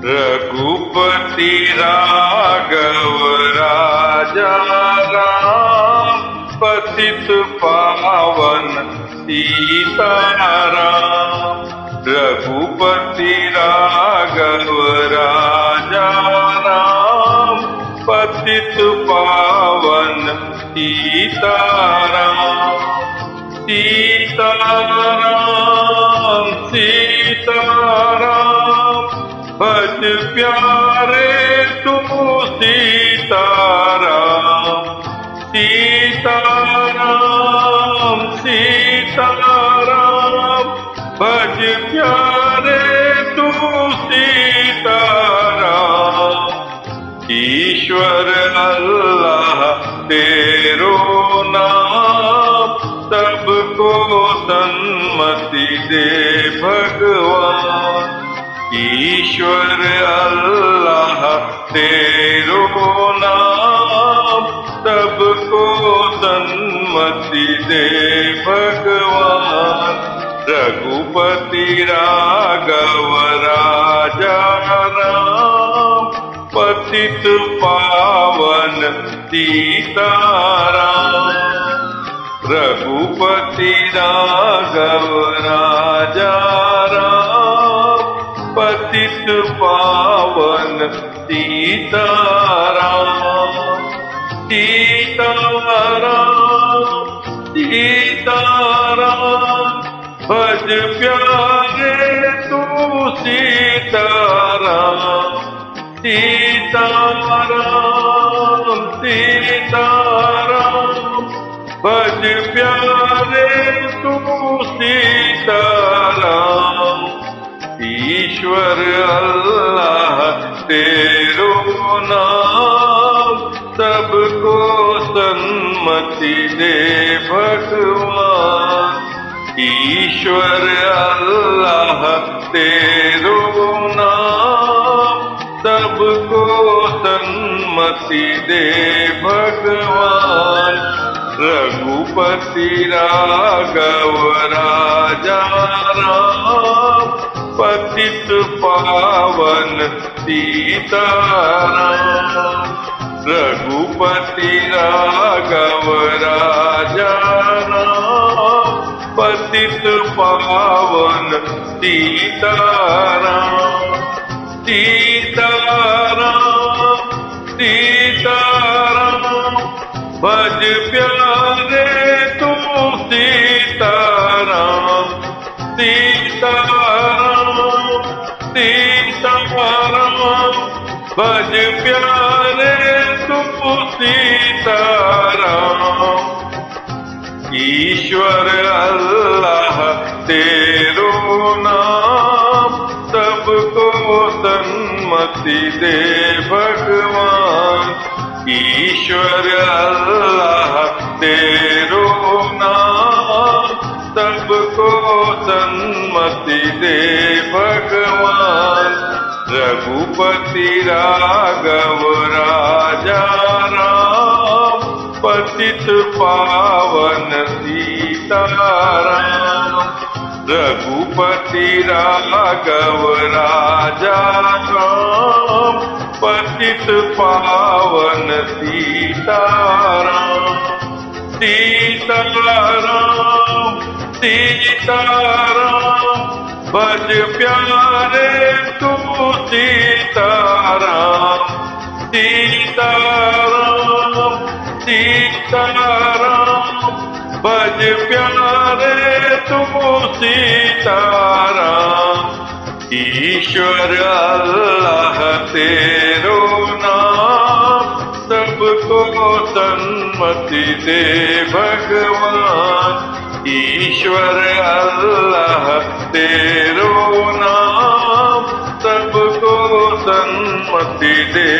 रघुपति राघव राजा राम, पतित पावन सीताराम। रघुपति राघव राजा राम, पतित पावन सीताराम। सीताराम सीताराम, भज प्यारे तू सीताराम। सीताराम सीताराम, भज प्यारे तू सीताराम। ईश्वर अल्लाह तेरो नाम, सबको सन्मति दे भगवान। ईश्वर अल्लाह तेरो नाम, सबको सन्मति दे भगवान। रघुपति राघव राजा राम, पतित पावन सीताराम। रघुपति राघव राजा राम, पतित पावन सीताराम। सीताराम सीताराम, भज प्यारे तू सीताराम। सीताराम सीताराम, भज प्यारे तू सीताराम। ईश्वर अल्लाह तेरो नाम, सबको सन्मति दे भगवान। ईश्वर अल्लाह तेरो नाम, सबको सन्मति दे भगवान। रघुपति राघव राजा राम, पतित पावन सीताराम। रघुपति राघव राजा राम, पतित पावन सीताराम। सीताराम सीताराम, भज प्यारे तू सीताराम। सीताराम सीताराम, भज प्यारे तू सीताराम। ईश्वर अल्लाह तेरो नाम, सबको सन्मति दे भगवान। ईश्वर अल्लाह तेरो नाम, सबको सन्मति दे भगवान। रघुपति राघव राजा राम, पतित पावन सीताराम। रघुपति राघव राजा राम, पतित पावन सीताराम। सीताराम सीताराम, भज प्यारे तू सीताराम। सीताराम सीताराम, भज प्यारे तू सीताराम। ईश्वर अल्लाह तेरो नाम, सबको सन्मति दे भगवान। ईश्वर अल्लाह तेरो नाम, सबको सन्मति दे